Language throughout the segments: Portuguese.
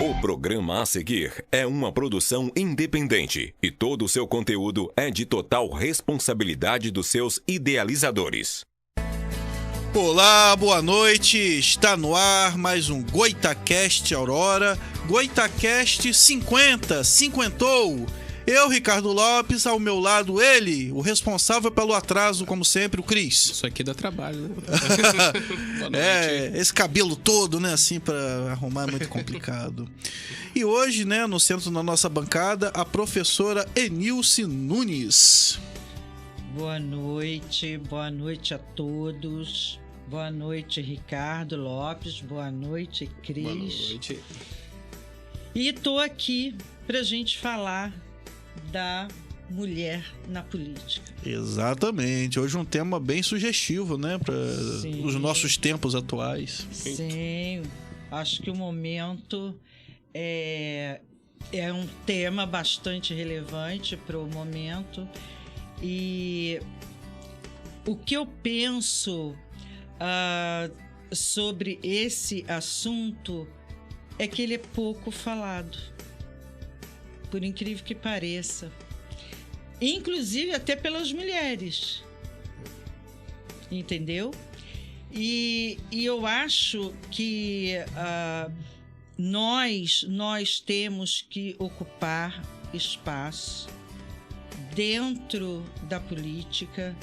O programa a seguir é uma produção independente e todo o seu conteúdo é de total responsabilidade dos seus idealizadores. Olá, boa noite. Está no ar mais um Goitacast Aurora. Goitacast 50, cinquentou. Eu, Ricardo Lopes, ao meu lado ele, o responsável pelo atraso, como sempre, o Cris. Isso aqui dá trabalho, né? Boa noite. Esse cabelo todo, né, assim, pra arrumar é muito complicado. E hoje, né, no centro da nossa bancada, a professora Enilce Nunes. Boa noite a todos. Boa noite, Ricardo Lopes. Boa noite, Cris. Boa noite. E tô aqui pra gente falar da mulher na política. Exatamente. Hoje um tema bem sugestivo, né, para os nossos tempos atuais. Sim, acho que o momento é um tema bastante relevante para o momento. E o que eu penso sobre esse assunto é que ele é pouco falado, por incrível que pareça, inclusive até pelas mulheres, entendeu? E eu acho que nós temos que ocupar espaço dentro da política,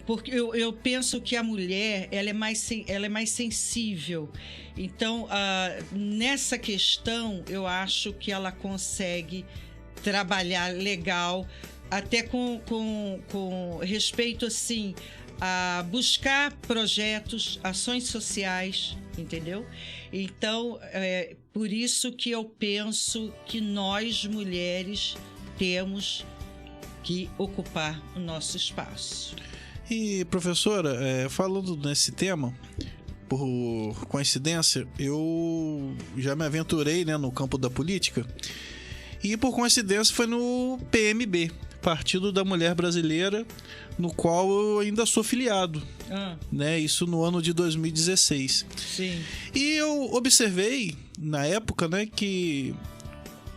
porque eu penso que a mulher ela é mais sensível. Então, nessa questão, eu acho que ela consegue trabalhar legal, até com respeito assim, a buscar projetos, ações sociais, entendeu? Então, por isso que eu penso que nós, mulheres, temos que ocupar o nosso espaço. E, professora, falando nesse tema, por coincidência, eu já me aventurei, né, no campo da política e, por coincidência, foi no PMB, Partido da Mulher Brasileira, no qual eu ainda sou filiado, né? Isso no ano de 2016. Sim. E eu observei, na época, né, que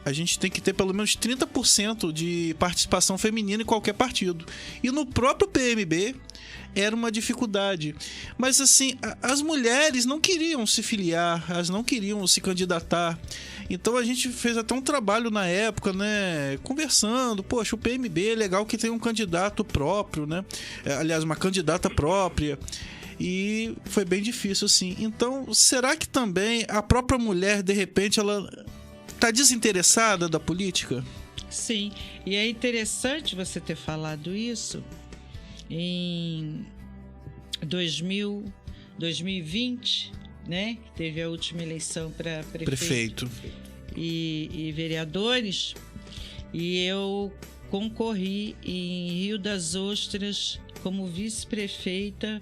a gente tem que ter pelo menos 30% de participação feminina em qualquer partido. E no próprio PMB era uma dificuldade. Mas assim, as mulheres não queriam se filiar, elas não queriam se candidatar. Então a gente fez até um trabalho na época, né, conversando. Poxa, o PMB é legal que tem um candidato próprio, né? Aliás, uma candidata própria. E foi bem difícil, assim. Então, será que também a própria mulher, de repente, ela tá desinteressada da política? Sim, e é interessante você ter falado isso. Em 2020, né, que teve a última eleição para prefeito. E vereadores, e eu concorri em Rio das Ostras como vice-prefeita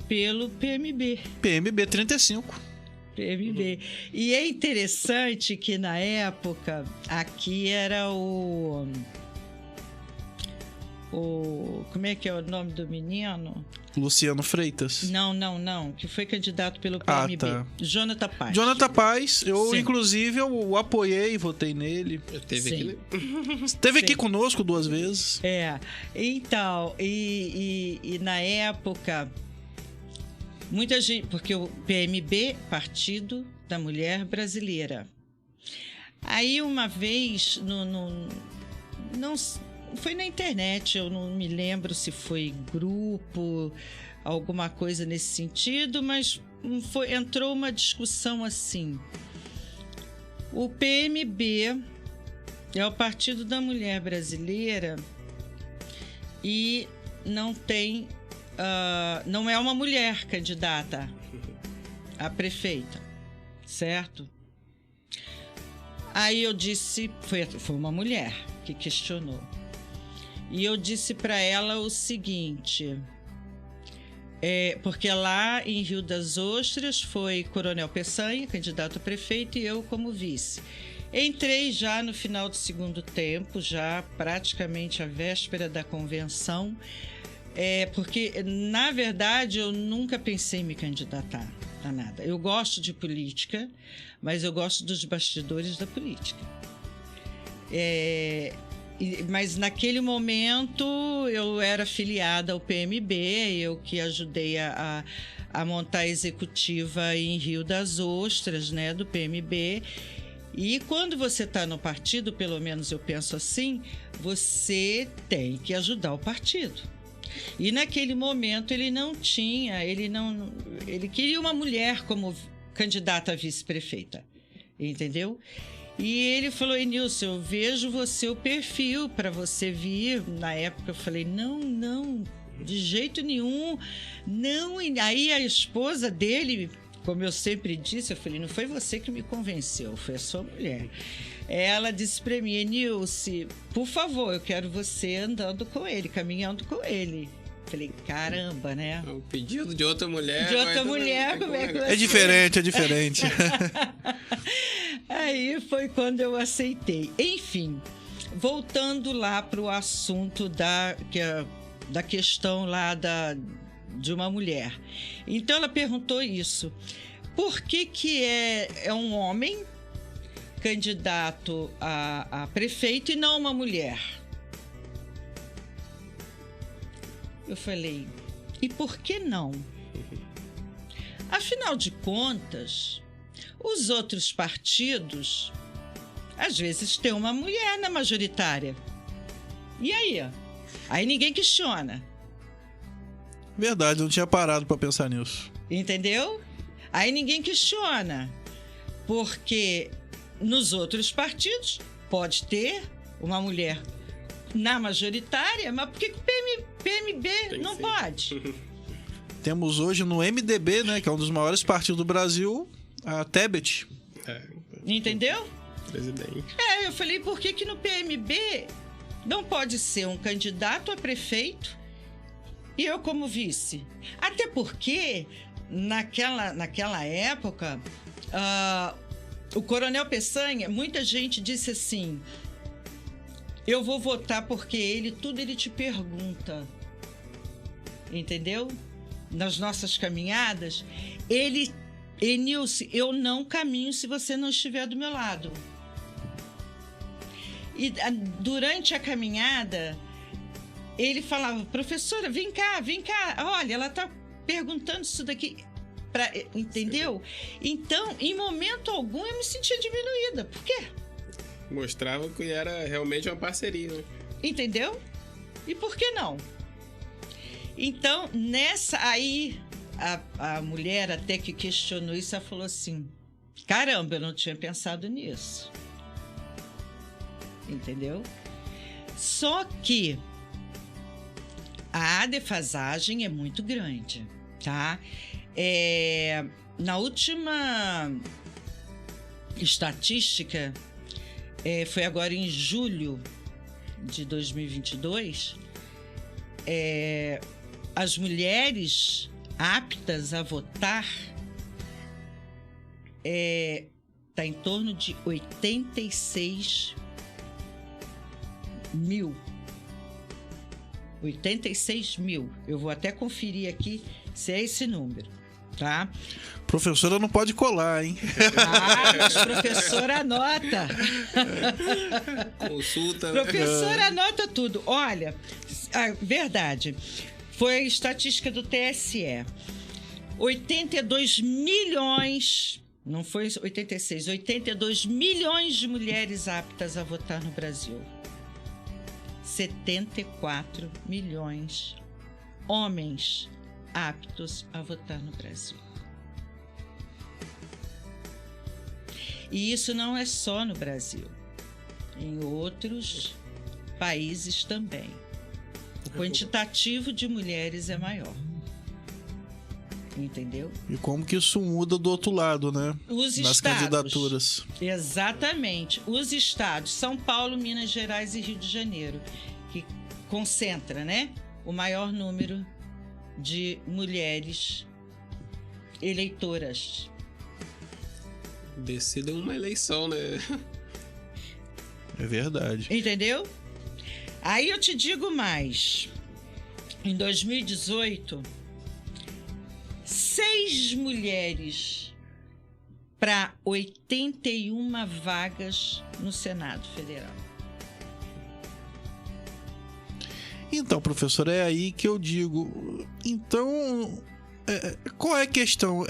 pelo PMB. PMB 35. PMB. E é interessante que na época aqui era o como é que é o nome do menino? Luciano Freitas. Não, que foi candidato pelo PMB. Tá. Jonathan Paz. Jonathan Paz, eu Sim. Inclusive eu apoiei, votei nele. Esteve aqui conosco 2 vezes. Então, e na época muita gente, porque o PMB, Partido da Mulher Brasileira. Aí uma vez, não foi na internet, eu não me lembro se foi grupo, alguma coisa nesse sentido, mas entrou uma discussão assim. O PMB é o Partido da Mulher Brasileira e não é uma mulher candidata a prefeita, certo? Aí eu disse, foi uma mulher que questionou. E eu disse para ela o seguinte, porque lá em Rio das Ostras foi Coronel Peçanha, candidato a prefeito, e eu como vice. Entrei já no final do segundo tempo, já praticamente à véspera da convenção, porque, na verdade, eu nunca pensei em me candidatar. a nada. Eu gosto de política, mas eu gosto dos bastidores da política. Mas naquele momento eu era filiada ao PMB, eu que ajudei a montar a executiva em Rio das Ostras, né, do PMB. E quando você está no partido, pelo menos eu penso assim, você tem que ajudar o partido. E naquele momento ele queria uma mulher como candidata a vice-prefeita, entendeu? E ele falou: Nilson, eu vejo o perfil para você vir. Na época eu falei: não, de jeito nenhum, não. E aí a esposa dele, como eu sempre disse, eu falei: não foi você que me convenceu, foi a sua mulher. Ela disse para mim: Nilson, por favor, eu quero você andando com ele, caminhando com ele. Falei: caramba, né? O pedido de outra mulher. De outra mulher, como é que é diferente, é diferente. Aí foi quando eu aceitei. Enfim, voltando lá para o assunto da questão lá de uma mulher. Então ela perguntou isso: por que é um homem candidato a prefeito e não uma mulher? Eu falei: e por que não? Afinal de contas, os outros partidos às vezes têm uma mulher na majoritária. E aí? Aí ninguém questiona. Verdade, eu não tinha parado para pensar nisso. Entendeu? Aí ninguém questiona. Porque nos outros partidos pode ter uma mulher na majoritária, mas por que o PMB não pode? Temos hoje no MDB, né, que é um dos maiores partidos do Brasil, a Tebet. Entendeu? Presidente. Eu falei: por que no PMB não pode ser um candidato a prefeito e eu como vice? Até porque naquela época, o Coronel Peçanha, muita gente disse assim: eu vou votar porque tudo ele te pergunta. Entendeu? Nas nossas caminhadas, Nilson, eu não caminho se você não estiver do meu lado. E durante a caminhada, ele falava: professora, vem cá, olha, ela está perguntando isso daqui. Entendeu? Então, em momento algum, eu me sentia diminuída. Por quê? Mostrava que era realmente uma parceria, né? Entendeu? E por que não? Então, aí, a mulher até que questionou isso, ela falou assim: caramba, eu não tinha pensado nisso. Entendeu? Só que a defasagem é muito grande, tá? Na última estatística, foi agora em julho de 2022, as mulheres aptas a votar está em torno de 86 mil. 86 mil. Eu vou até conferir aqui se é esse número, tá? Professora não pode colar, hein? Mas professora anota. Consulta. Professora anota tudo. Olha, a verdade, foi a estatística do TSE. 82 milhões, não foi 86, 82 milhões de mulheres aptas a votar no Brasil. 74 milhões homens aptos a votar no Brasil. E isso não é só no Brasil. Em outros países também. O quantitativo de mulheres é maior. Entendeu? E como que isso muda do outro lado, né? Os nas estados, candidaturas. Exatamente. Os estados, São Paulo, Minas Gerais e Rio de Janeiro, que concentra, né, o maior número de mulheres eleitoras. Decida uma eleição, né? É verdade. Entendeu? Aí eu te digo mais. Em 2018, 6 mulheres para 81 vagas no Senado Federal. Então, professor, é aí que eu digo. Então, qual é a questão?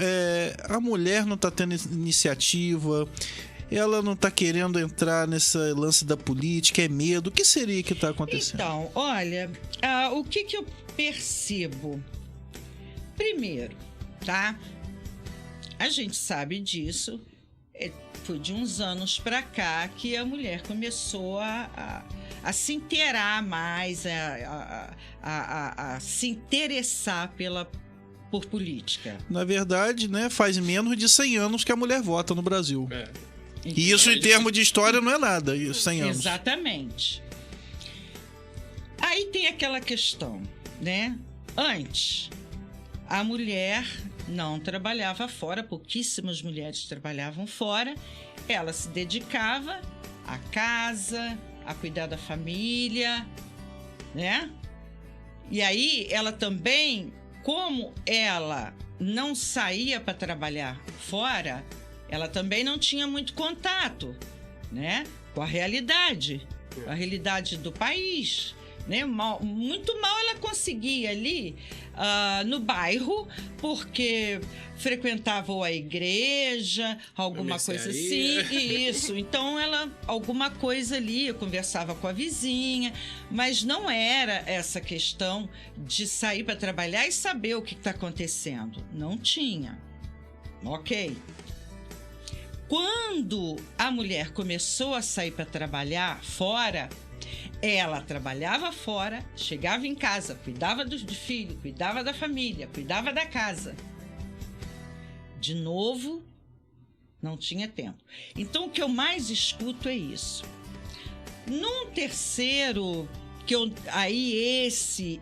A mulher não está tendo iniciativa, ela não está querendo entrar nesse lance da política, é medo. O que seria que está acontecendo? Então, olha, o que eu percebo? Primeiro, tá? A gente sabe disso. Foi de uns anos para cá que a mulher começou a se inteirar mais, a se interessar por política. Na verdade, né, faz menos de 100 anos que a mulher vota no Brasil. E isso, em termos de história, não é nada, 100 anos. Exatamente. Aí tem aquela questão, né? Antes, a mulher não trabalhava fora, pouquíssimas mulheres trabalhavam fora. Ela se dedicava à casa, a cuidar da família, né? E aí ela também, como ela não saía para trabalhar fora, ela também não tinha muito contato, né, com a realidade do país, né? Muito mal ela conseguia ali no bairro, porque frequentava a igreja, alguma coisa assim, isso. Então ela, alguma coisa ali, eu conversava com a vizinha, mas não era essa questão de sair para trabalhar e saber o que está acontecendo. Não tinha. Ok. Quando a mulher começou a sair para trabalhar fora, ela trabalhava fora, chegava em casa, cuidava do filho, cuidava da família, cuidava da casa. De novo, não tinha tempo. Então, o que eu mais escuto é isso. Num terceiro,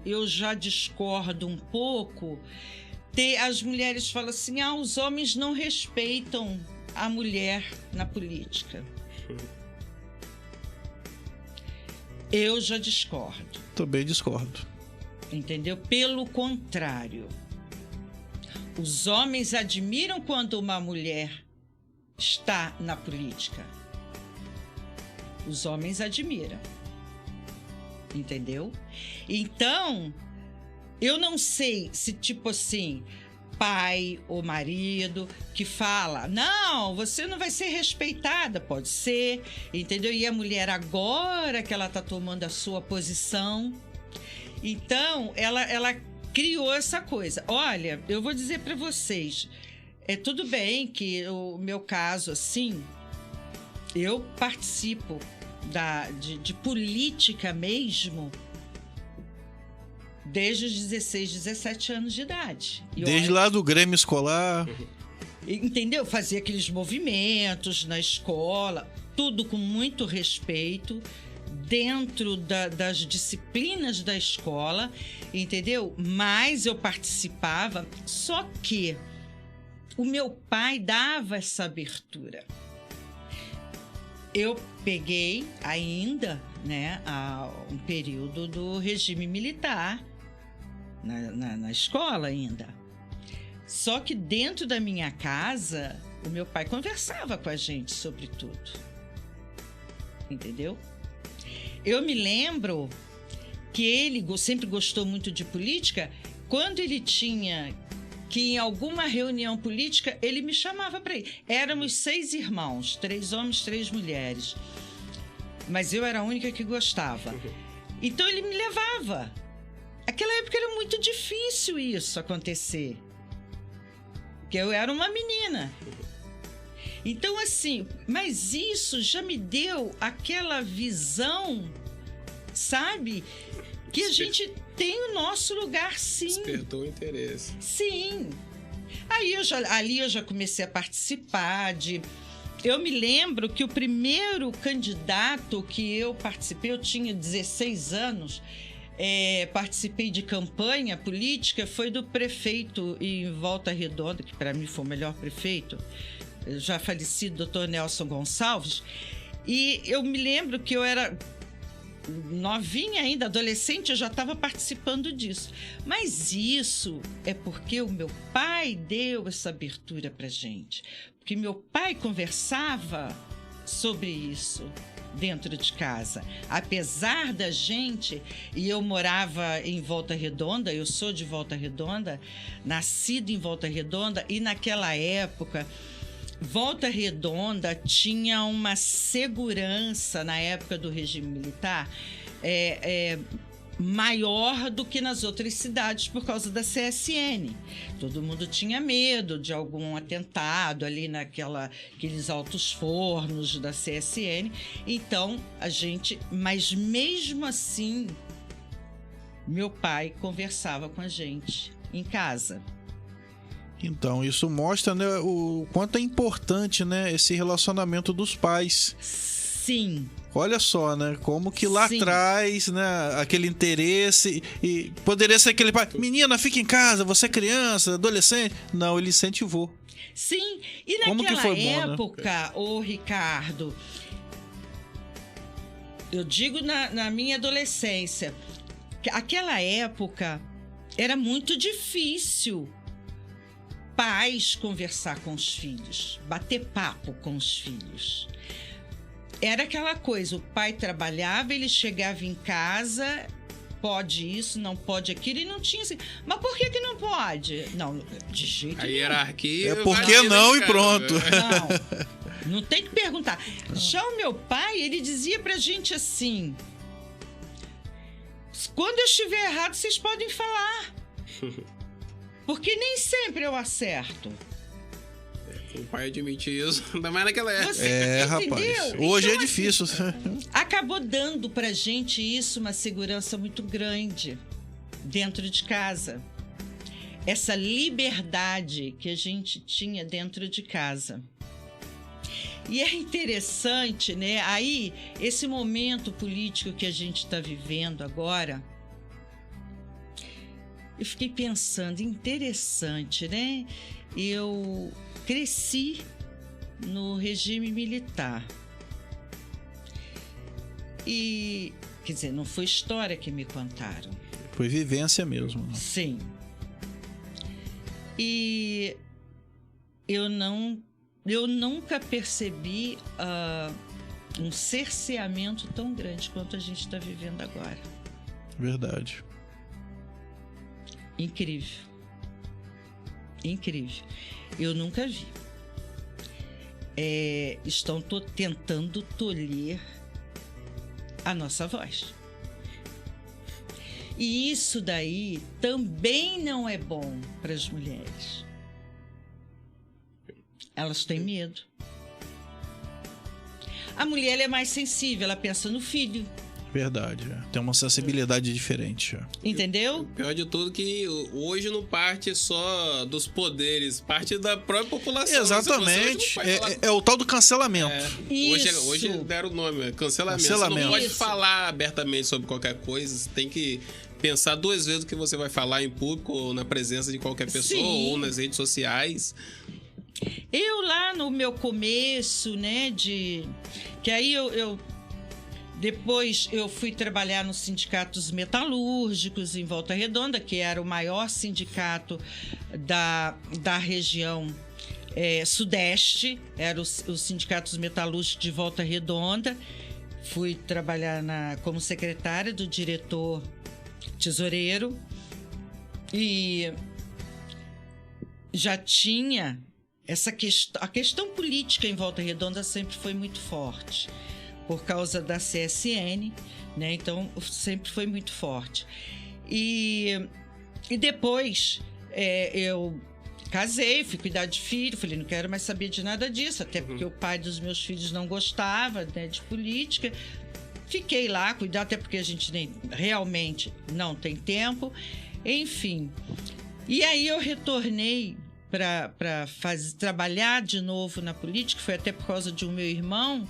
eu já discordo um pouco, as mulheres falam assim, os homens não respeitam a mulher na política. Eu já discordo. Também discordo. Entendeu? Pelo contrário. Os homens admiram quando uma mulher está na política. Os homens admiram. Entendeu? Então, eu não sei se, tipo assim, pai ou marido que fala, não, você não vai ser respeitada, pode ser, entendeu? E a mulher, agora que ela está tomando a sua posição, então ela criou essa coisa. Olha, eu vou dizer para vocês, tudo bem que o meu caso, assim, eu participo de política mesmo desde os 16, 17 anos de idade. Desde lá do Grêmio Escolar. Entendeu? Fazia aqueles movimentos na escola, tudo com muito respeito, dentro das disciplinas da escola, entendeu? Mas eu participava, só que o meu pai dava essa abertura. Eu peguei ainda, né, um período do regime militar, na escola ainda. Só que dentro da minha casa, o meu pai conversava com a gente sobre tudo. Entendeu? Eu me lembro que ele sempre gostou muito de política. Quando ele tinha que ir em alguma reunião política, ele me chamava para ir. Éramos 6 irmãos, 3 homens, 3 mulheres. Mas eu era a única que gostava. Então ele me levava. Naquela época era muito difícil isso acontecer. Porque eu era uma menina. Então, assim, mas isso já me deu aquela visão, sabe? Que a gente tem o nosso lugar, sim. Despertou o interesse. Sim. Ali eu já comecei a participar de... Eu me lembro que o primeiro candidato que eu participei, eu tinha 16 anos, participei de campanha política, foi do prefeito em Volta Redonda, que para mim foi o melhor prefeito, já falecido, Dr. Nelson Gonçalves. E eu me lembro que eu era novinha ainda, adolescente, eu já estava participando disso. Mas isso é porque o meu pai deu essa abertura pra gente. Porque meu pai conversava sobre isso dentro de casa. Apesar da gente, e eu morava em Volta Redonda, eu sou de Volta Redonda, nascido em Volta Redonda, e naquela época, Volta Redonda tinha uma segurança na época do regime militar maior do que nas outras cidades por causa da CSN. Todo mundo tinha medo de algum atentado ali naqueles altos fornos da CSN. Então, mas mesmo assim, meu pai conversava com a gente em casa. Então, isso mostra, né, o quanto é importante, né, esse relacionamento dos pais. Sim. Olha só, né? Como que lá Sim. atrás, né? Aquele interesse. E poderia ser aquele pai: menina, fica em casa, você é criança, adolescente. Não, ele incentivou. Sim. E Como que naquela foi bom, né? época, ô Ricardo, eu digo na minha adolescência, que aquela época era muito difícil pais conversar com os filhos, bater papo com os filhos. Era aquela coisa, o pai trabalhava, ele chegava em casa, pode isso, não pode aquilo, e não tinha assim, mas por que não pode? Não, de jeito nenhum. A hierarquia... É porque não e pronto. Não tem que perguntar. Já o meu pai, ele dizia pra gente assim: quando eu estiver errado, vocês podem falar. Porque nem sempre eu acerto. O pai admite isso, ainda mais naquela época. Rapaz. Entendeu? Hoje Então, é difícil. Acabou dando pra gente isso uma segurança muito grande dentro de casa. Essa liberdade que a gente tinha dentro de casa. E é interessante, né? Aí, esse momento político que a gente está vivendo agora, eu fiquei pensando, interessante, né? Eu cresci no regime militar. E, quer dizer, não foi história que me contaram. Foi vivência mesmo. Né? Sim. E eu nunca percebi um cerceamento tão grande quanto a gente está vivendo agora. Verdade. Incrível. Incrível. Eu nunca vi. Estão tentando tolher a nossa voz. E isso daí também não é bom para as mulheres. Elas têm medo. A mulher ela é mais sensível, ela pensa no filho. Verdade. Tem uma sensibilidade diferente. Entendeu? O pior de tudo que hoje não parte só dos poderes, parte da própria população. Exatamente. É o tal do cancelamento. Hoje deram o nome, cancelamento. Você não pode falar abertamente sobre qualquer coisa, você tem que pensar duas vezes o que você vai falar em público ou na presença de qualquer pessoa. Sim. Ou nas redes sociais. Eu lá no meu começo, né, que aí depois eu fui trabalhar nos sindicatos metalúrgicos em Volta Redonda, que era o maior sindicato da região sudeste, eram os sindicatos metalúrgicos de Volta Redonda. Fui trabalhar como secretária do diretor tesoureiro e já tinha essa questão, a questão política em Volta Redonda sempre foi muito forte. Por causa da CSN, né? Então, sempre foi muito forte. E depois, eu casei, fui cuidar de filho, falei, não quero mais saber de nada disso, até porque o pai dos meus filhos não gostava, né, de política. Fiquei lá, cuidar, até porque a gente realmente não tem tempo. Enfim. E aí eu retornei para trabalhar de novo na política, foi até por causa de um meu irmão,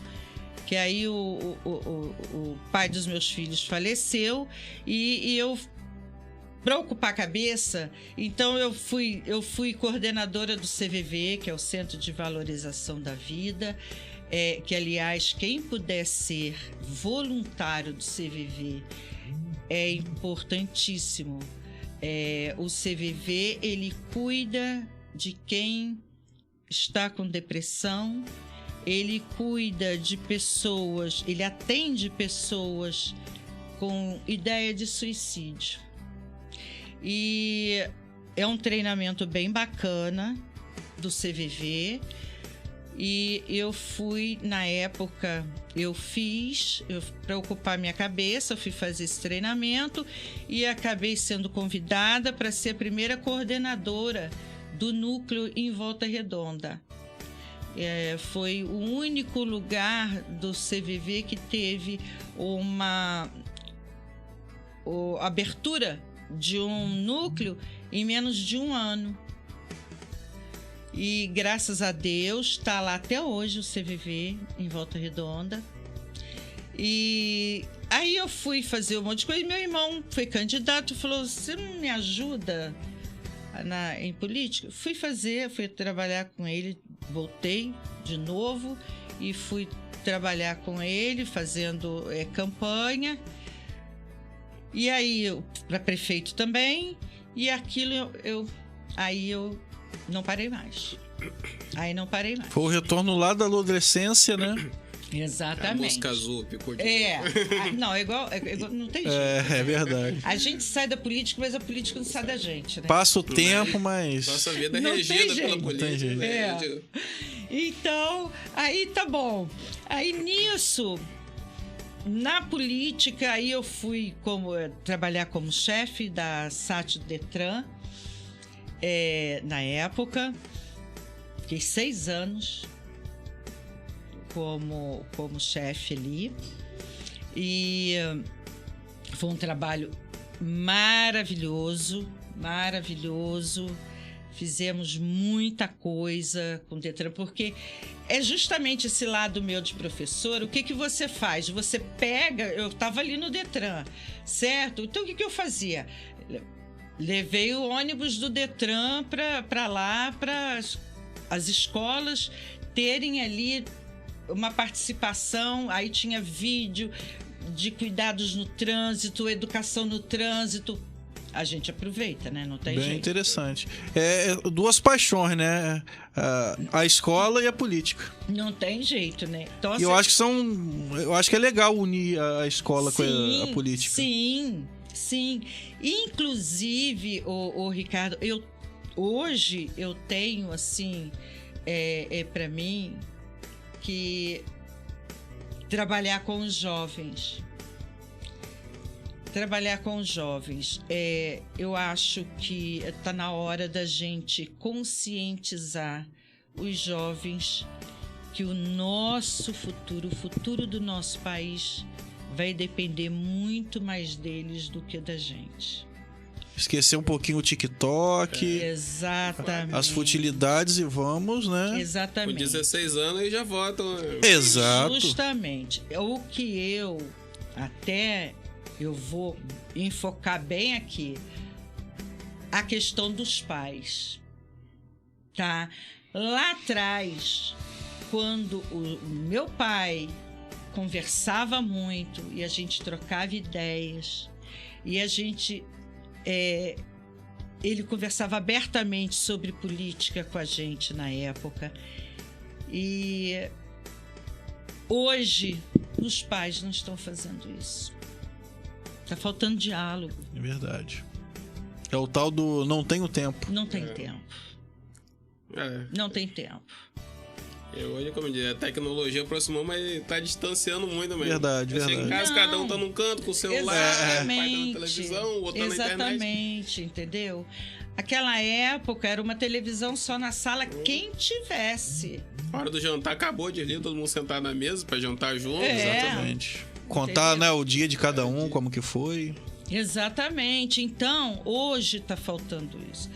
que aí o pai dos meus filhos faleceu e eu, para ocupar a cabeça, então eu fui coordenadora do CVV, que é o Centro de Valorização da Vida. que aliás, quem puder ser voluntário do CVV é importantíssimo. O CVV, ele cuida de quem está com depressão, ele cuida de pessoas, ele atende pessoas com ideia de suicídio. E é um treinamento bem bacana do CVV. E eu fui, na época, para ocupar minha cabeça, eu fui fazer esse treinamento e acabei sendo convidada para ser a primeira coordenadora do núcleo em Volta Redonda. Foi o único lugar do CVV que teve uma abertura de um núcleo em menos de um ano. E graças a Deus está lá até hoje o CVV em Volta Redonda. E aí eu fui fazer um monte de coisa e meu irmão foi candidato e falou: você não me ajuda em política? Fui trabalhar com ele, voltei de novo e fui trabalhar com ele fazendo campanha. E aí para prefeito também. E aquilo eu não parei mais. Foi o retorno lá da adolescência, né? Exatamente. A música Zup, não, é igual, não tem jeito. É verdade. A gente sai da política, mas a política não sai da gente, né? Passa o tempo, mas... Nossa vida é regida pela política. Né? Então, aí tá bom. Aí nisso, na política, aí eu fui trabalhar como chefe da SAT Detran. Na época, fiquei 6 anos como chefe ali e foi um trabalho maravilhoso. Fizemos muita coisa com o Detran, porque é justamente esse lado meu de professor. O que você faz? Você pega... Eu estava ali no Detran, certo? Então, o que eu fazia? Levei o ônibus do Detran para lá, para as escolas terem ali uma participação. Aí tinha vídeo de cuidados no trânsito, educação no trânsito. A gente aproveita, né? Não tem jeito. Bem interessante. Duas paixões, né? A escola e a política. Não tem jeito, né? Então, e eu acho que é legal unir a escola com a política. Sim. Inclusive, o Ricardo, hoje eu tenho, assim, para mim, que trabalhar com os jovens. Eu acho que está na hora da gente conscientizar os jovens que o nosso futuro, o futuro do nosso país, vai depender muito mais deles do que da gente. Esquecer um pouquinho o TikTok. Exatamente. As futilidades e vamos, né? Exatamente. Com 16 anos e já votam. Exato. Justamente. O que eu vou enfocar bem aqui, a questão dos pais, tá? Lá atrás, quando o meu pai conversava muito e a gente trocava ideias e a gente ele conversava abertamente sobre política com a gente na época. E hoje os pais não estão fazendo isso. Tá faltando diálogo. É verdade. É o tal do não tenho tempo. Não tem tempo. Não tem tempo. Hoje, como diz, a tecnologia aproximou, mas tá distanciando muito mesmo. Verdade. Chega em casa, cada um tá num canto com o celular, o pai tá na televisão, o outro tá na internet. Exatamente, entendeu? Aquela época era uma televisão só na sala, quem tivesse. A hora do jantar acabou, desliga, todo mundo sentado na mesa pra jantar junto. Exatamente. Contar, né, o dia de cada um, como que foi. Exatamente. Então, hoje está faltando isso.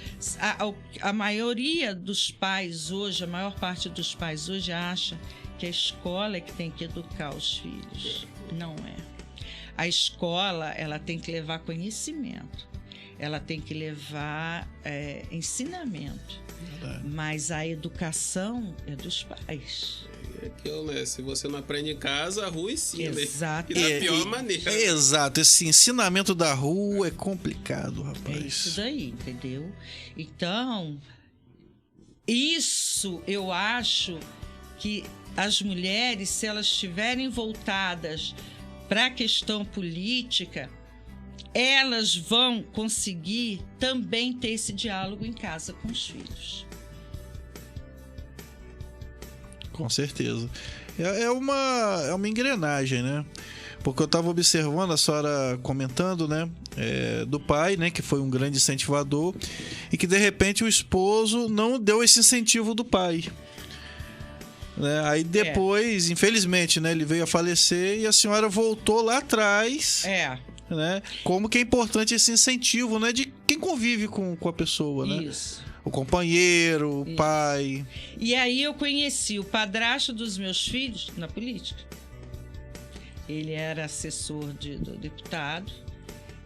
A maioria dos pais hoje, a maior parte dos pais hoje acha que a escola é que tem que educar os filhos. Não é. A escola, ela tem que levar conhecimento. ela tem que levar ensinamento. Verdade. Mas a educação é dos pais. É aquilo, né? Se você não aprende em casa, a rua ensina. Exato. E da pior maneira. Exato. Esse ensinamento da rua é complicado, rapaz. É isso daí, entendeu? Então, isso eu acho que as mulheres, se elas estiverem voltadas para a questão política, elas vão conseguir também ter esse diálogo em casa com os filhos. Com certeza. É uma engrenagem, né? Porque eu estava observando a senhora comentando, né? Do pai, né? Que foi um grande incentivador e que, de repente, o esposo não deu esse incentivo do pai. Né? Aí depois, infelizmente, né? Ele veio a falecer e a senhora voltou lá atrás. Né? Como que é importante esse incentivo, né? De quem convive com a pessoa, né? Isso. O companheiro, o pai. E aí eu conheci o padrasto dos meus filhos na política. Ele era assessor do deputado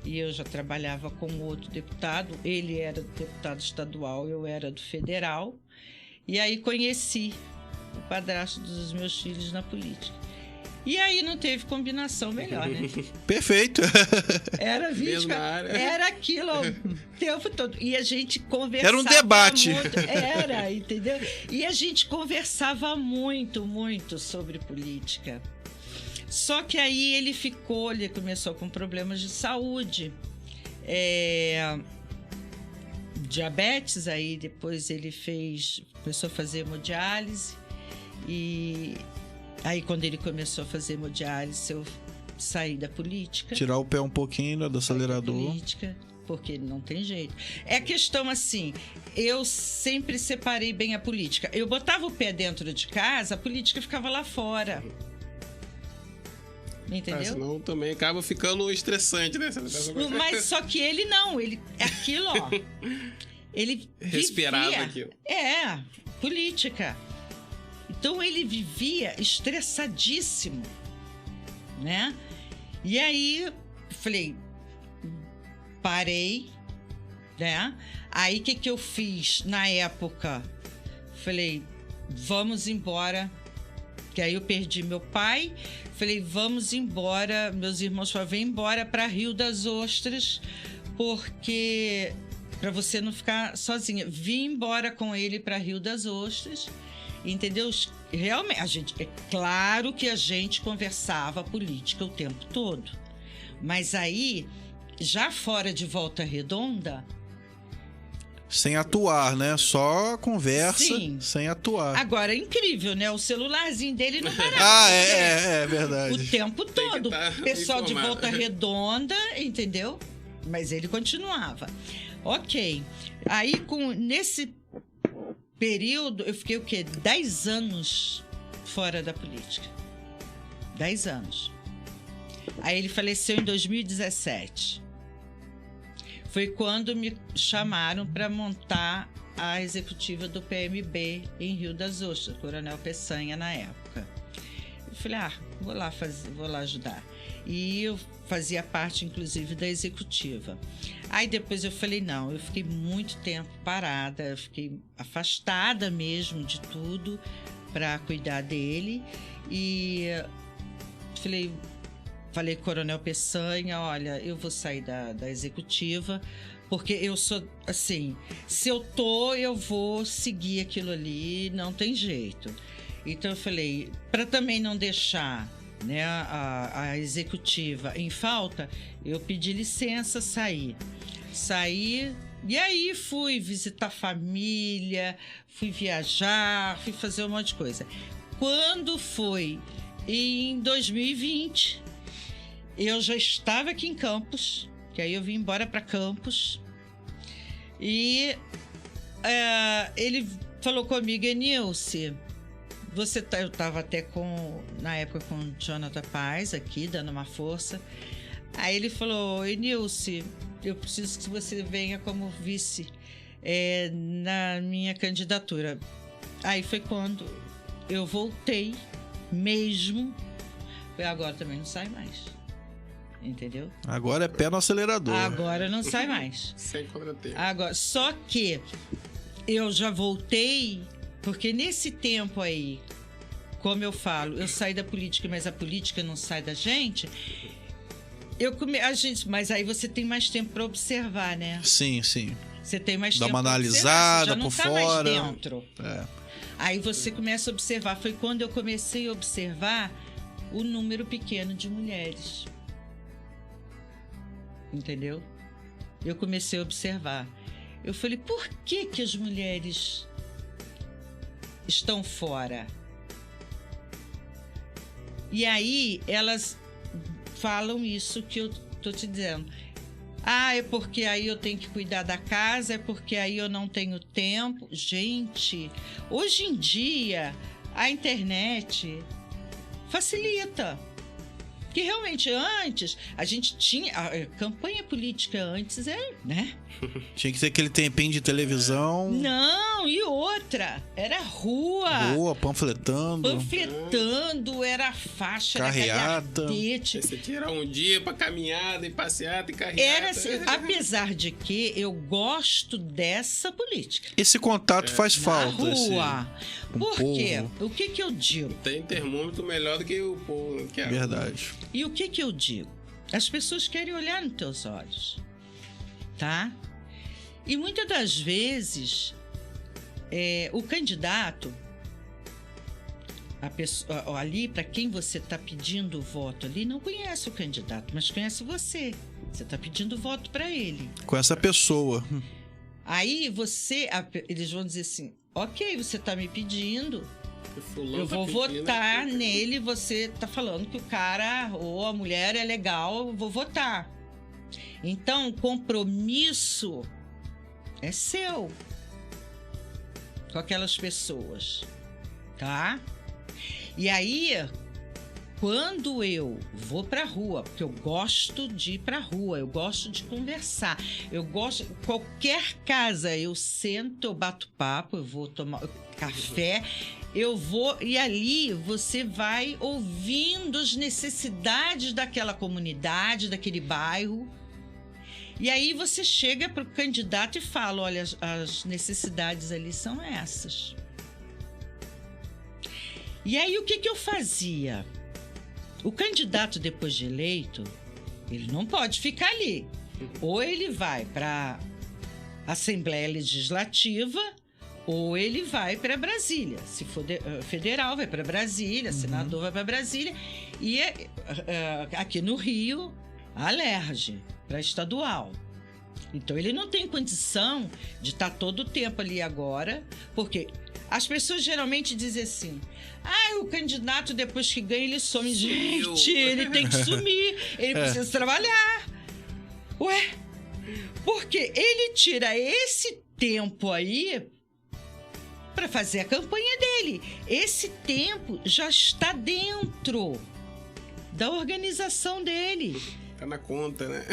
e eu já trabalhava com outro deputado. Ele era deputado estadual, eu era do federal. E aí conheci o padrasto dos meus filhos na política. E aí não teve combinação melhor, né? Perfeito. Era 20, era aquilo o tempo todo. E a gente conversava. Era um debate. Muito, entendeu? E a gente conversava muito, muito sobre política. Só que aí ele começou com problemas de saúde. Diabetes, aí depois ele começou a fazer hemodiálise. E aí, quando ele começou a fazer hemodiálise, eu saí da política. Tirar o pé um pouquinho do acelerador. Política, porque não tem jeito. É questão assim, eu sempre separei bem a política. Eu botava o pé dentro de casa, a política ficava lá fora. Entendeu? Senão também acaba ficando estressante, né? Mas só que ele não, aquilo, ó. Ele respirava aquilo. Política. Então ele vivia estressadíssimo, né? E aí parei, né? Aí o que eu fiz na época? Falei, vamos embora. Que aí eu perdi meu pai. Falei, vamos embora. Meus irmãos falaram, vem embora para Rio das Ostras, porque para você não ficar sozinha. Vim embora com ele para Rio das Ostras. Entendeu? Realmente, é claro que a gente conversava política o tempo todo. Mas aí, já fora de Volta Redonda... Sem atuar, né? Só conversa, sim, sem atuar. Agora, é incrível, né? O celularzinho dele não parava. É verdade. O tempo todo. O pessoal de Volta Redonda, entendeu? Mas ele continuava. Ok. Aí, nesse período, eu fiquei o quê? 10 anos fora da política. 10 anos. Aí ele faleceu em 2017. Foi quando me chamaram para montar a executiva do PMB em Rio das Ostras, Coronel Peçanha na época. Eu falei, vou lá ajudar. E eu fazia parte, inclusive, da executiva. Aí depois eu falei, não, eu fiquei muito tempo parada, eu fiquei afastada mesmo de tudo para cuidar dele. E falei com o Coronel Peçanha, olha, eu vou sair da executiva, porque eu sou, assim, se eu vou seguir aquilo ali, não tem jeito. Então eu falei, para também não deixar, né, a executiva em falta, eu pedi licença, saí, e aí fui visitar a família, fui viajar, fui fazer um monte de coisa. Quando foi em 2020, eu já estava aqui em Campos, que aí eu vim embora para Campos, e ele falou comigo, Enilce, eu estava até na época com o Jonathan Paz aqui, dando uma força. Aí ele falou, Enilce, eu preciso que você venha como vice na minha candidatura. Aí foi quando eu voltei mesmo. Agora também não sai mais. Entendeu? Agora é pé no acelerador. Agora não sai mais. Sem contratempo. Agora, só que eu já voltei, porque nesse tempo aí, como eu falo, eu saí da política, mas a política não sai da gente. Mas aí você tem mais tempo para observar, né? Sim, sim. Você tem mais Dá tempo uma analisada por fora. fora. Mais dentro. Aí você começa a observar. Foi quando eu comecei a observar o número pequeno de mulheres. Entendeu? Eu comecei a observar. Eu falei, por que que as mulheres estão fora? E aí elas falam isso que eu tô te dizendo. Ah, é porque aí eu tenho que cuidar da casa, é porque aí eu não tenho tempo. Gente, hoje em dia a internet facilita. Que realmente antes a gente tinha a campanha política antes, né? Tinha que ser aquele tempinho de televisão. Não, e outra, era rua, panfletando, era faixa, carreata. Era cadete. Você tira um dia pra caminhada e passeata e carreata. Era assim, apesar de que eu gosto dessa política. Esse contato faz falta. Na rua. Por quê? Povo. O que eu digo? Tem termômetro melhor do que o povo. Que é verdade. E o que eu digo? As pessoas querem olhar nos teus olhos, tá? E muitas das vezes o candidato, a pessoa ali para quem você está pedindo o voto ali, não conhece o candidato, mas conhece você. Você está pedindo voto para ele. Com essa pessoa. Aí eles vão dizer assim, ok, você está me pedindo, eu vou votar nele, você tá falando que o cara ou a mulher é legal, eu vou votar. Então, o compromisso é seu com aquelas pessoas, tá? E aí, quando eu vou pra rua, porque eu gosto de ir pra rua, eu gosto de conversar, qualquer casa, eu sento, eu bato papo, eu vou tomar café, e ali você vai ouvindo as necessidades daquela comunidade, daquele bairro. E aí você chega para o candidato e fala, olha, as necessidades ali são essas. E aí o que eu fazia? O candidato, depois de eleito, ele não pode ficar ali. Ou ele vai para a Assembleia Legislativa, ou ele vai para Brasília. Se for federal, vai para Brasília, senador vai para Brasília. E aqui no Rio, a Alerj, para estadual. Então, ele não tem condição de estar todo o tempo ali agora, porque as pessoas geralmente dizem assim, o candidato, depois que ganha, ele some. Gente, ele tem que sumir, ele precisa trabalhar. Ué, porque ele tira esse tempo aí para fazer a campanha dele. Esse tempo já está dentro da organização dele. Tá na conta, né?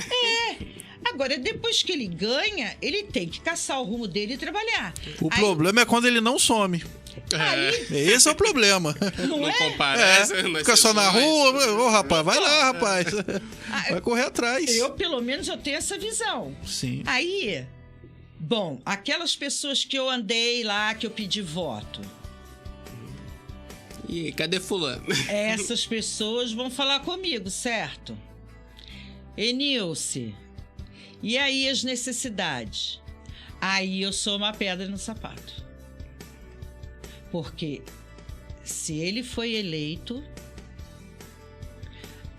Agora, depois que ele ganha, ele tem que caçar o rumo dele e trabalhar. O problema é quando ele não some. Esse é o problema. Não é? Comparece, fica só na rua. Rapaz, vai lá, rapaz. Vai correr atrás. Pelo menos, eu tenho essa visão. Sim. Aí, bom, aquelas pessoas que eu andei lá, que eu pedi voto. E cadê fulano? Essas pessoas vão falar comigo, certo? Enilce, e aí as necessidades? Aí eu sou uma pedra no sapato. Porque se ele foi eleito,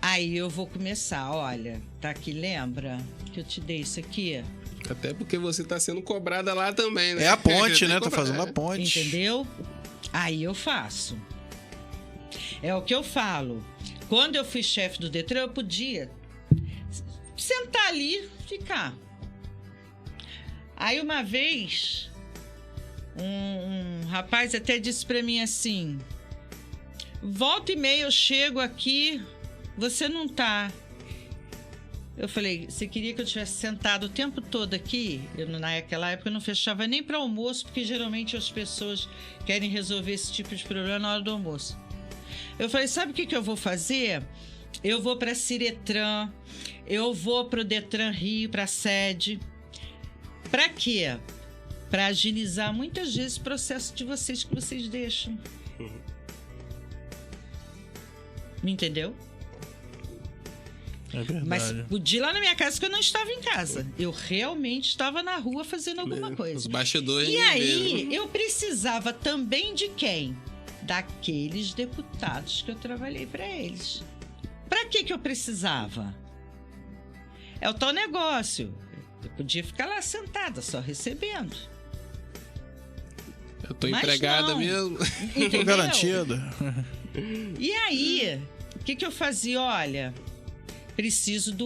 aí eu vou começar, olha, tá aqui, lembra que eu te dei isso aqui? Até porque você tá sendo cobrada lá também, né? É a ponte, né? Tá fazendo a ponte. Entendeu? Aí eu faço. É o que eu falo. Quando eu fui chefe do Detran, eu podia sentar ali e ficar. Aí uma vez um rapaz até disse pra mim assim, volta e meia eu chego aqui, você não tá. Eu falei, você queria que eu tivesse sentado o tempo todo aqui? Naquela época eu não fechava nem para almoço, porque geralmente as pessoas querem resolver esse tipo de problema na hora do almoço. Eu falei, sabe o que eu vou fazer? eu vou para a Ciretran, eu vou para o Detran Rio, para a sede. Para quê? Para agilizar muitas vezes o processo de vocês que vocês deixam. Me entendeu? É verdade. Mas podia ir lá na minha casa que eu não estava em casa. Eu realmente estava na rua fazendo alguma coisa. Os bastidores. E aí, eu precisava também de quem? Daqueles deputados que eu trabalhei para eles. Para que eu precisava? É o tal negócio. Eu podia ficar lá sentada, só recebendo. Eu tô empregada mesmo. Tô garantida. E aí, o que eu fazia? Olha, preciso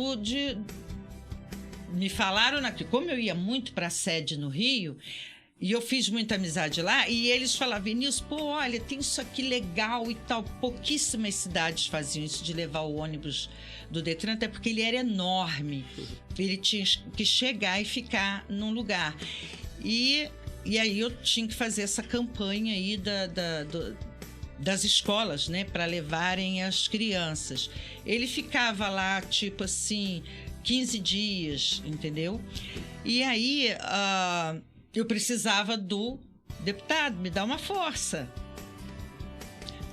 me falaram, como eu ia muito para a sede no Rio, e eu fiz muita amizade lá, e eles falavam, Vinícius, pô, olha, tem isso aqui legal e tal. Pouquíssimas cidades faziam isso de levar o ônibus do Detran, até porque ele era enorme. Ele tinha que chegar e ficar num lugar. E aí eu tinha que fazer essa campanha aí das escolas, né, para levarem as crianças. Ele ficava lá, tipo assim, 15 dias, entendeu? E aí eu precisava do deputado me dar uma força.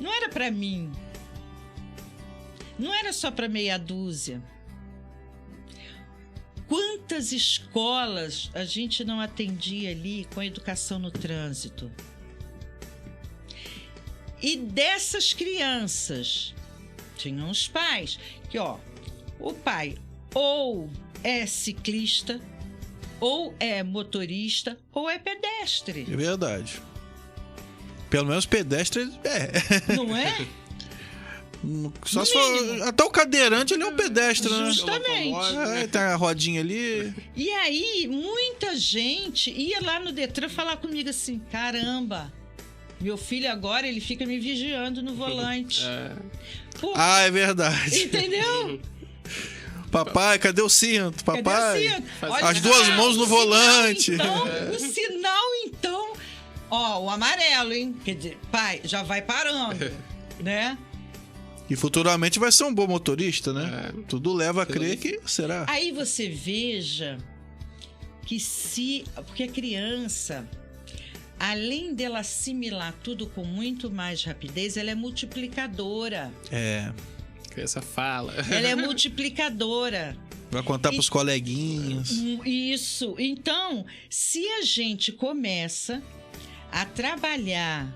Não era para mim. Não era só para meia dúzia. Quantas escolas a gente não atendia ali com a educação no trânsito? E dessas crianças, tinham os pais, que o pai ou é ciclista, ou é motorista, ou é pedestre. É verdade. Pelo menos pedestre Não é? Só se for, até o cadeirante ele é um pedestre, né? Justamente. Tem a rodinha ali. E aí, muita gente ia lá no Detran falar comigo assim, caramba, meu filho agora, ele fica me vigiando no volante. É verdade. Entendeu? Papai, cadê o cinto? Papai, cadê o cinto? Olha, as duas mãos no volante. O sinal, então... o amarelo, hein? Quer dizer, pai, já vai parando, né? E futuramente vai ser um bom motorista, né? Tudo leva a crer que será. Aí você veja que porque a criança, além dela assimilar tudo com muito mais rapidez, ela é multiplicadora. Criança fala. Ela é multiplicadora. Vai contar pros coleguinhas. Isso. Então, se a gente começa a trabalhar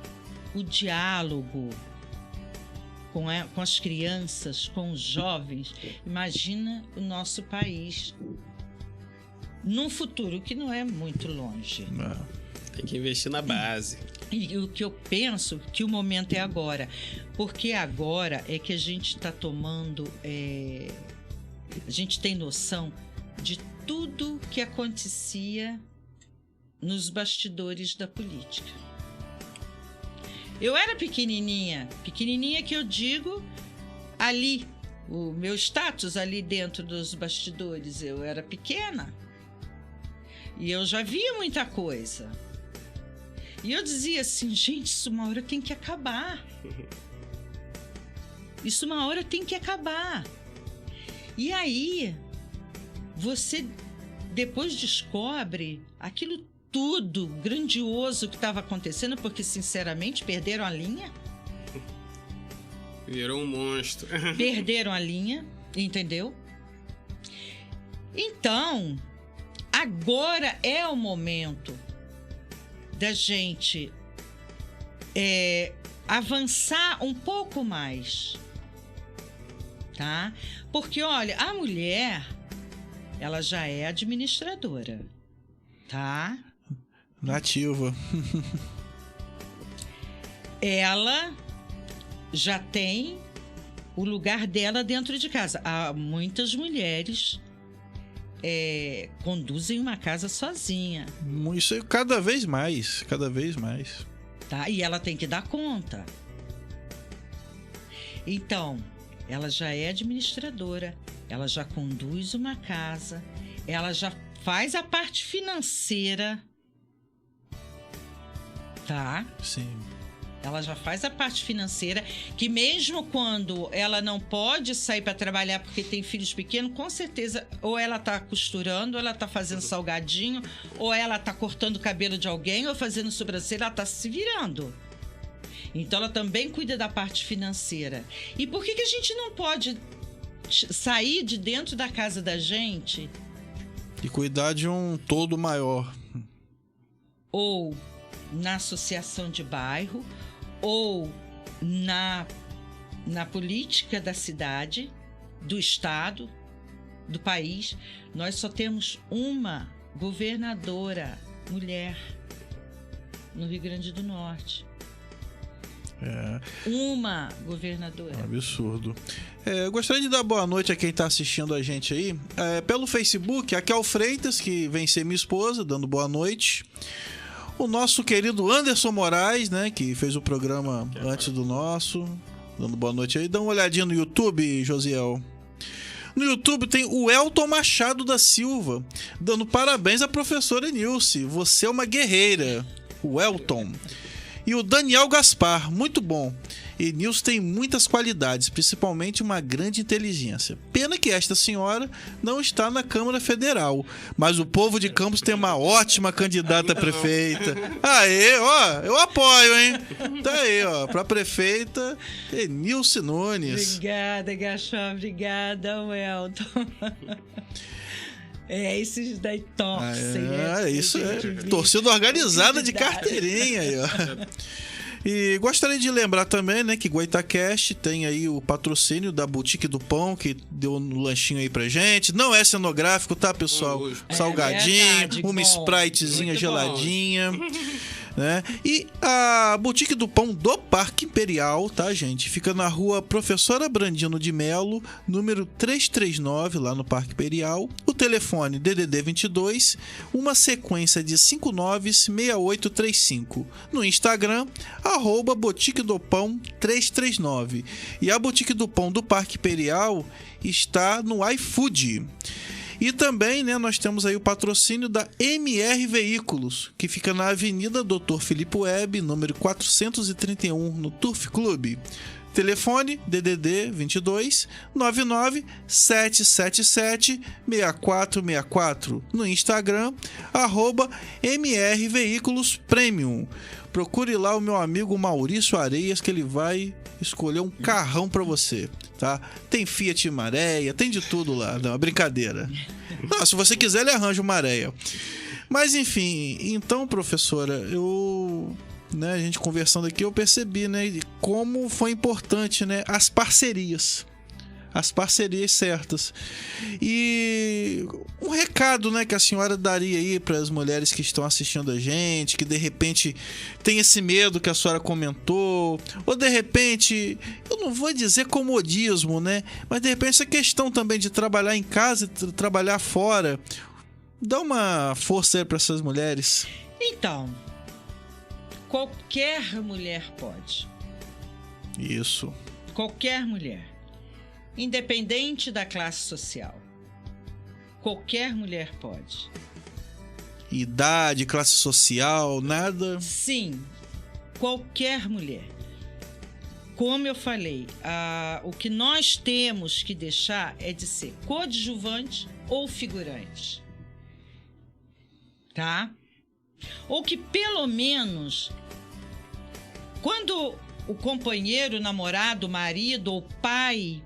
o diálogo com as crianças, com os jovens, imagina o nosso país num futuro que não é muito longe. Tem que investir na base. E o que eu penso que o momento é agora, porque agora é que a gente está tomando, a gente tem noção de tudo que acontecia nos bastidores da política. Eu era pequenininha que eu digo ali, o meu status ali dentro dos bastidores, eu era pequena e eu já via muita coisa. E eu dizia assim, gente, isso uma hora tem que acabar. Isso uma hora tem que acabar. E aí, você depois descobre aquilo tudo grandioso que estava acontecendo, porque, sinceramente, perderam a linha. Virou um monstro. Perderam a linha, entendeu? Então, agora é o momento da gente avançar um pouco mais, tá? Porque, olha, a mulher, ela já é administradora, tá? Nativa. Ela já tem o lugar dela dentro de casa. Há muitas mulheres conduzem uma casa sozinha. Isso é cada vez mais. Tá? E ela tem que dar conta. Então, ela já é administradora, ela já conduz uma casa, ela já faz a parte financeira. Tá? Sim. Ela já faz a parte financeira, que mesmo quando ela não pode sair para trabalhar porque tem filhos pequenos, com certeza, ou ela está costurando, ou ela está fazendo salgadinho, ou ela está cortando o cabelo de alguém, ou fazendo sobrancelha, ela está se virando. Então, ela também cuida da parte financeira. E por que a gente não pode sair de dentro da casa da gente e cuidar de um todo maior? Ou na associação de bairro, ou na política da cidade, do estado, do país. Nós só temos uma governadora mulher no Rio Grande do Norte. Uma governadora. É um absurdo. Eu gostaria de dar boa noite a quem está assistindo a gente aí. Pelo Facebook, a Kel Freitas, que vem ser minha esposa, dando boa noite. O nosso querido Anderson Moraes, né, que fez o programa antes do nosso, dando boa noite aí. Dá uma olhadinha no YouTube, Josiel. No YouTube tem o Elton Machado da Silva, dando parabéns à professora Nilce. Você é uma guerreira. O Elton. E o Daniel Gaspar, muito bom. E Nilce tem muitas qualidades, principalmente uma grande inteligência. Pena que esta senhora não está na Câmara Federal, mas o povo de Campos tem uma ótima candidata a prefeita. Aê, ó, eu apoio, hein? Tá aí, ó, pra prefeita, Nilce Nunes. Obrigada, Gachó, obrigada, Welton. Esses daí torcem, né? Isso é torcida organizada de carteirinha aí, ó. E gostaria de lembrar também, né, que Goitacast tem aí o patrocínio da Boutique do Pão, que deu um lanchinho aí pra gente. Não é cenográfico, tá, pessoal? Salgadinho, verdade, uma Spritezinha geladinha. Né? E a Boutique do Pão do Parque Imperial, tá, gente? Fica na rua Professora Brandino de Melo, número 339, lá no Parque Imperial. O telefone DDD 22, uma sequência de 596835. No Instagram, Boutique do Pão 339. E a Boutique do Pão do Parque Imperial está no iFood. E também, né, nós temos aí o patrocínio da MR Veículos, que fica na Avenida Dr. Filipe Web, número 431, no Turf Clube. Telefone DDD 22 99 777 6464. No Instagram, @MR Veículos Premium. Procure lá o meu amigo Maurício Areias, que ele vai escolher um carrão pra você, tá? Tem Fiat Maréia, tem de tudo lá. Não, é brincadeira. Não, se você quiser, ele arranja uma Maréia. Mas enfim, então, professora, a gente conversando aqui, eu percebi, né, como foi importante, né, as parcerias certas. E um recado, né, que a senhora daria aí para as mulheres que estão assistindo a gente, que de repente tem esse medo que a senhora comentou, ou de repente, eu não vou dizer comodismo, né, mas de repente essa questão também de trabalhar em casa e trabalhar fora. Dá uma força aí para essas mulheres. Então, qualquer mulher pode. Isso. Qualquer mulher. Independente da classe social. Qualquer mulher pode. Idade, classe social, nada? Sim, qualquer mulher. Como eu falei, o que nós temos que deixar é de ser coadjuvante ou figurante. Tá? Ou que pelo menos, quando o companheiro, o namorado, o marido ou pai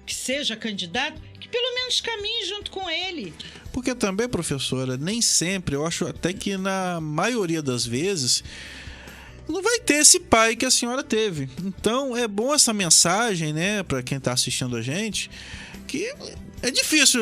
que seja candidato, que pelo menos caminhe junto com ele. Porque também, professora, nem sempre, eu acho até que na maioria das vezes, não vai ter esse pai que a senhora teve. Então é bom essa mensagem, né, para quem está assistindo a gente, que é difícil,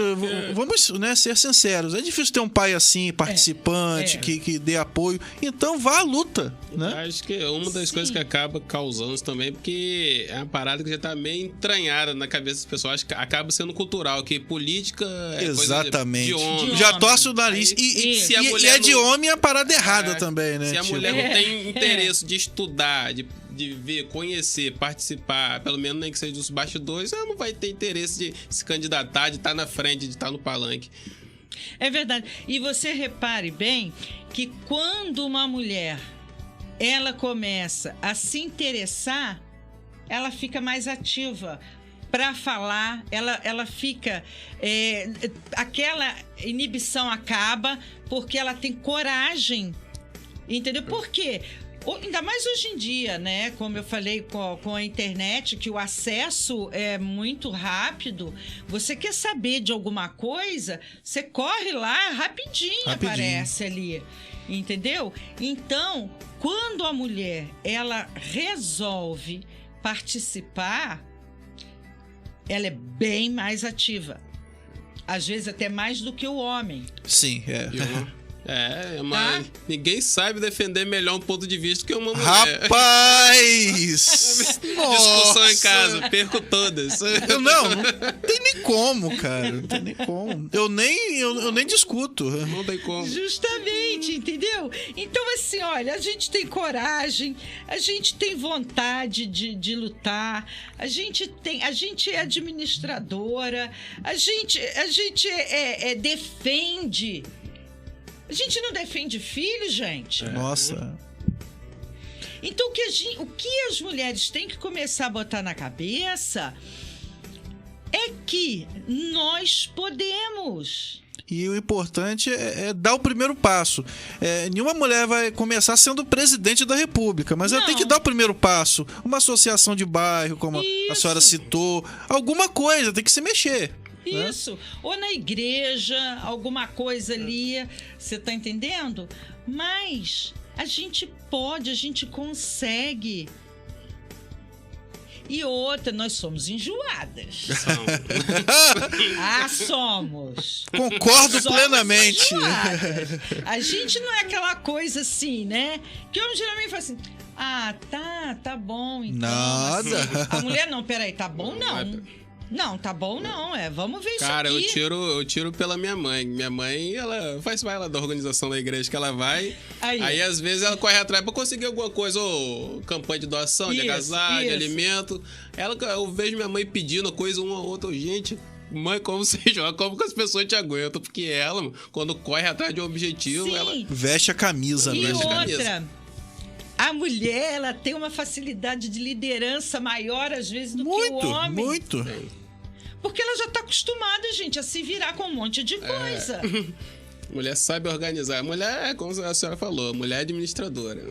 vamos, né, ser sinceros, é difícil ter um pai assim, participante, que dê apoio. Então vá à luta, né? Acho que é uma das coisas que acaba causando isso também, porque é uma parada que já tá meio entranhada na cabeça das pessoas. Acho que acaba sendo cultural, que política é exatamente coisa de homem. Já torce o nariz. Se a mulher é de homem, é parada errada também, né? Se a mulher não tem interesse de estudar, de ver, conhecer, participar, pelo menos nem que seja dos bastidores, ela não vai ter interesse de se candidatar, de estar na frente, de estar no palanque. É verdade. E você repare bem que quando uma mulher ela começa a se interessar, ela fica mais ativa para falar, ela fica... aquela inibição acaba porque ela tem coragem, entendeu? Por quê? Ainda mais hoje em dia, né? Como eu falei com a internet, que o acesso é muito rápido. Você quer saber de alguma coisa, você corre lá, rapidinho aparece ali. Entendeu? Então, quando a mulher, ela resolve participar, ela é bem mais ativa. Às vezes até mais do que o homem. Sim, mas ninguém sabe defender melhor um ponto de vista que uma mulher. Rapaz! Discussão em casa, perco todas. Não tem nem como, cara. Não tem nem como. Eu nem discuto. Não tem como. Justamente, entendeu? Então, assim, olha, a gente tem coragem, a gente tem vontade de lutar, a gente é administradora, a gente defende. A gente não defende filho, gente. Nossa. Então, o que as mulheres têm que começar a botar na cabeça é que nós podemos. E o importante é dar o primeiro passo. Nenhuma mulher vai começar sendo presidente da República, mas ela tem que dar o primeiro passo. Uma associação de bairro, como a senhora citou. Alguma coisa, tem que se mexer. Isso, né? Ou na igreja, alguma coisa ali, você tá entendendo? Mas a gente pode, a gente consegue. E outra, nós somos enjoadas. Somos. Concordo plenamente. Enjoadas. A gente não é aquela coisa assim, né? Que eu geralmente falo assim, tá bom. Então, nada. Assim, a mulher não, peraí, tá bom não. Não, tá bom não, vamos ver isso aqui. Cara, eu tiro pela minha mãe. Minha mãe, ela faz parte lá da organização da igreja que ela vai. Aí às vezes, ela corre atrás pra conseguir alguma coisa, ou campanha de doação, de agasalho, de alimento. Eu vejo minha mãe pedindo coisa uma ou outra. Gente, mãe, como você joga? Como que as pessoas te aguentam? Porque ela, quando corre atrás de um objetivo, ela... Veste a camisa, e veste outra, a camisa. A mulher, ela tem uma facilidade de liderança maior, às vezes, do que o homem. Muito. Porque ela já tá acostumada, gente, a se virar com um monte de coisa. Mulher sabe organizar. Mulher, como a senhora falou, mulher administradora.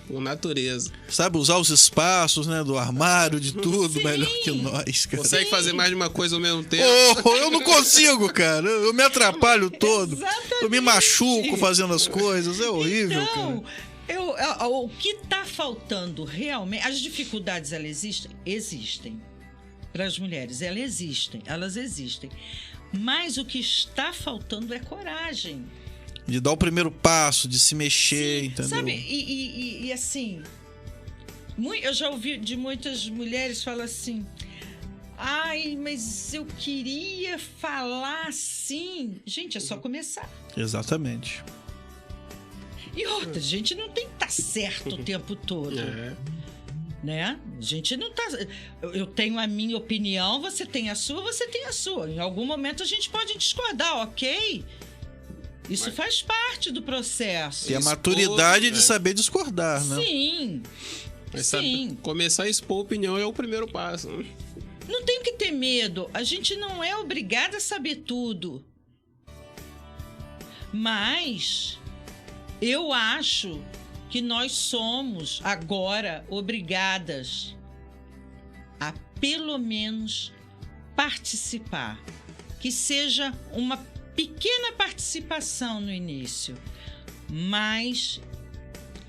Por natureza. Sabe usar os espaços, né, do armário, de tudo, melhor que nós, cara. Consegue fazer mais de uma coisa ao mesmo tempo. Eu não consigo, cara. Eu me atrapalho todo. Exatamente. Eu me machuco fazendo as coisas. É horrível, então, cara. O que tá faltando realmente... As dificuldades, elas existem. Para as mulheres, elas existem. Mas o que está faltando é coragem. De dar o primeiro passo, de se mexer, entendeu? Sabe, e assim... Eu já ouvi de muitas mulheres falar assim... mas eu queria falar assim. Gente, é só começar. Exatamente. E outra, a gente não tem que estar certo o tempo todo. Né? A gente não tá... Eu tenho a minha opinião, você tem a sua, você tem a sua. Em algum momento a gente pode discordar, ok? Isso faz parte do processo. E a maturidade de saber discordar, né? Sim. Mas sabe, começar a expor a opinião é o primeiro passo. Não tem que ter medo. A gente não é obrigada a saber tudo. Mas eu acho que nós somos agora obrigadas a pelo menos participar. Que seja uma pequena participação no início, mas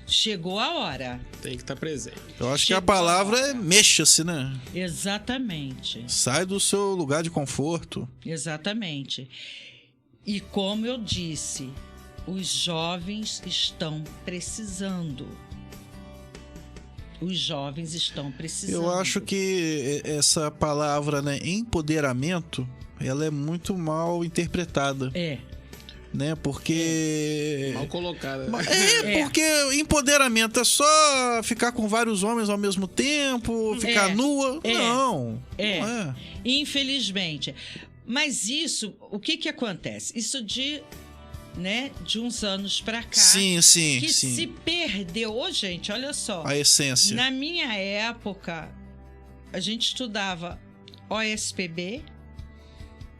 chegou a hora. Tem que estar presente. Eu acho que a palavra é mexa-se, né? Exatamente. Sai do seu lugar de conforto. Exatamente. E como eu disse, os jovens estão precisando. Os jovens estão precisando. Eu acho que essa palavra, né, empoderamento, ela é muito mal interpretada. Né? Porque... mal colocada. Porque empoderamento é só ficar com vários homens ao mesmo tempo, ficar nua. Não é. Infelizmente. Mas isso, o que acontece? Isso de né, de uns anos pra cá. Sim. Se perdeu. Ô, gente, olha só. A essência. Na minha época, a gente estudava OSPB,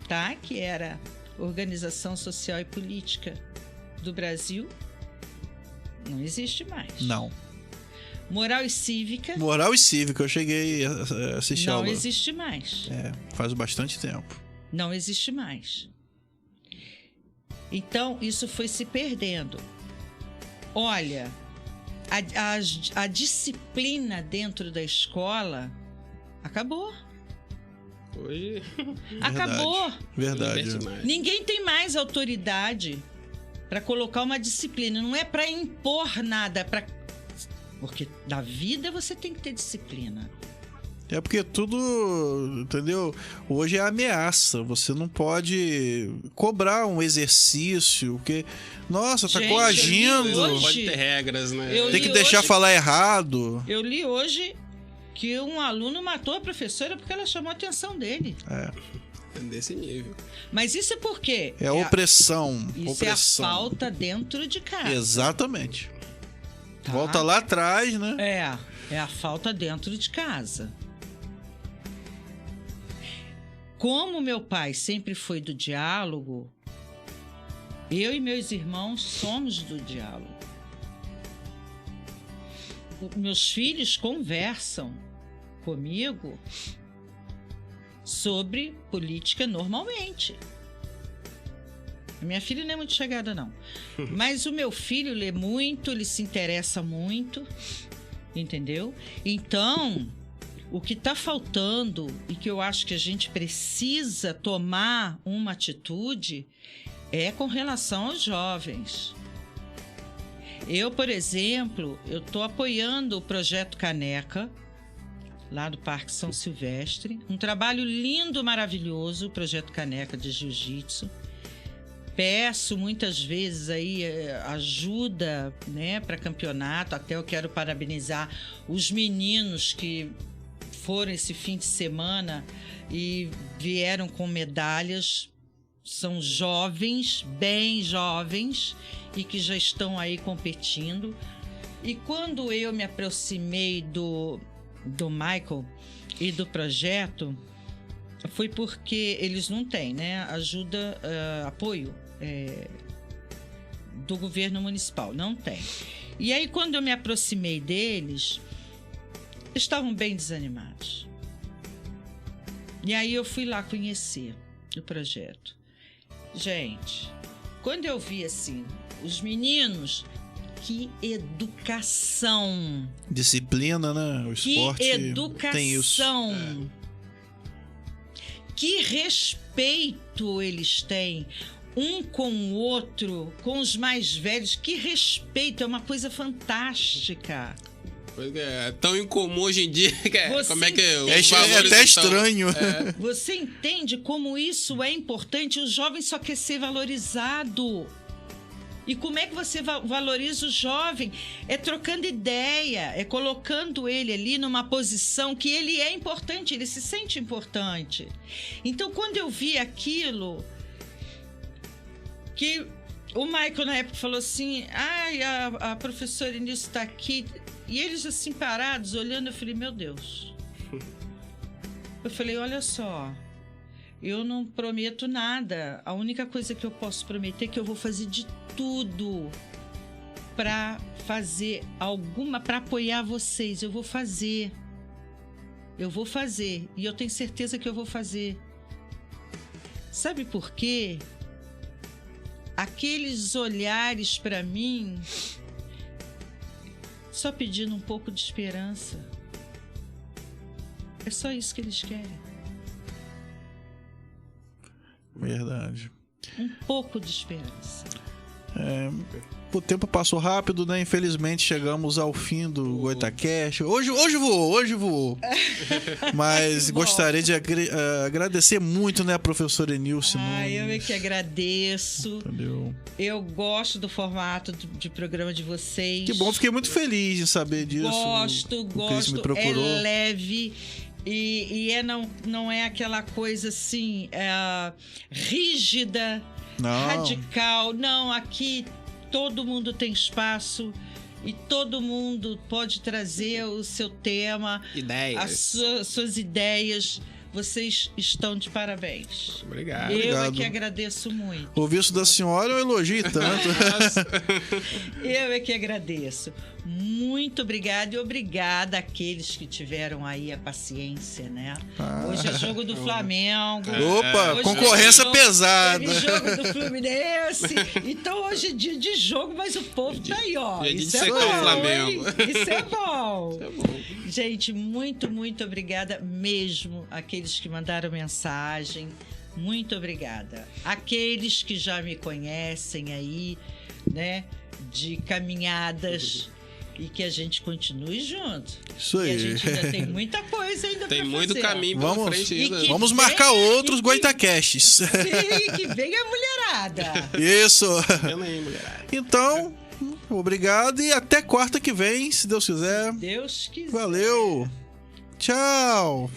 tá? Que era Organização Social e Política do Brasil. Não existe mais. Não. Moral e Cívica. Moral e Cívica, eu cheguei a assistir Não aula. existe mais. Faz bastante tempo. Não existe mais. Então, isso foi se perdendo. Olha, a disciplina dentro da escola acabou. Hoje... Acabou. Verdade. Ninguém tem mais autoridade para colocar uma disciplina. Não é para impor nada, porque na vida você tem que ter disciplina. É porque tudo, entendeu? Hoje é ameaça. Você não pode cobrar um exercício, porque, nossa, tá coagindo. Não pode ter regras, né? Tem que deixar falar errado. Eu li hoje que um aluno matou a professora porque ela chamou a atenção dele. É desse nível. Mas isso é por quê? É opressão. Isso é a falta dentro de casa. Exatamente. Tá. Volta lá atrás, né? É a falta dentro de casa. Como meu pai sempre foi do diálogo, eu e meus irmãos somos do diálogo. Meus filhos conversam comigo sobre política normalmente. A minha filha não é muito chegada, não. Mas o meu filho lê muito, ele se interessa muito, entendeu? Então, o que está faltando e que eu acho que a gente precisa tomar uma atitude é com relação aos jovens. Eu, por exemplo, eu estou apoiando o Projeto Caneca, lá do Parque São Silvestre. Um trabalho lindo, maravilhoso, o Projeto Caneca de Jiu-Jitsu. Peço muitas vezes aí ajuda, né, para campeonato. Até eu quero parabenizar os meninos que foram esse fim de semana e vieram com medalhas. São jovens, bem jovens, e que já estão aí competindo. E quando eu me aproximei do Michael e do projeto, foi porque eles não têm, né, ajuda, apoio do governo municipal, não tem. E aí, quando eu me aproximei deles, estavam bem desanimados. E aí eu fui lá conhecer o projeto. Gente, quando eu vi assim, os meninos, que educação! Disciplina, né? O esporte que educação! Tem isso. Que respeito eles têm um com o outro, com os mais velhos. Que respeito! É uma coisa fantástica. É tão incomum hoje em dia. Como é que é até estranho. Você entende como isso é importante? O jovem só quer ser valorizado. E como é que você valoriza o jovem? É trocando ideia, é colocando ele ali numa posição que ele é importante, ele se sente importante. Então, quando eu vi aquilo, que o Michael na época falou assim, a professora Nilce está aqui, e eles assim parados, olhando, eu falei, meu Deus. Eu falei, olha só, eu não prometo nada. A única coisa que eu posso prometer é que eu vou fazer de tudo para fazer para apoiar vocês. Eu vou fazer. E eu tenho certeza que eu vou fazer. Sabe por quê? Aqueles olhares para mim, só pedindo um pouco de esperança. É só isso que eles querem. Verdade. Um pouco de esperança. O tempo passou rápido, né? Infelizmente chegamos ao fim do Goitacast. Hoje voou. Mas gostaria de agradecer muito, né, a professora Nilce. Eu é que agradeço. Entendeu? Eu gosto do formato de programa de vocês. Que bom, fiquei muito feliz em saber disso. Gosto. Me procurou. É leve. E não é aquela coisa assim rígida. radical. Não, aqui todo mundo tem espaço e todo mundo pode trazer o seu tema, ideias, as suas ideias. Vocês estão de parabéns. Obrigado. Eu é que agradeço muito. Ouvir isso da senhora, eu elogio tanto. Eu é que agradeço. Muito obrigada e obrigada àqueles que tiveram aí a paciência, né? Hoje é jogo do Flamengo. Opa, hoje concorrência pesada. Teve jogo do Fluminense. Então hoje é dia de jogo, mas o povo tá aí, ó. Isso é bom, o Flamengo. Isso é bom. Isso é bom. Gente, muito obrigada mesmo àqueles que mandaram mensagem. Muito obrigada. Aqueles que já me conhecem aí, né? De caminhadas. E que a gente continue junto. Isso aí. E a gente ainda tem muita coisa ainda tem pra muito fazer. caminho pela frente ainda. Vamos marcar outros Goitacasts. Sim, que venha a mulherada. Isso. Vem aí, mulherada. Então, obrigado e até quarta que vem, se Deus quiser. Deus quiser. Valeu. Tchau.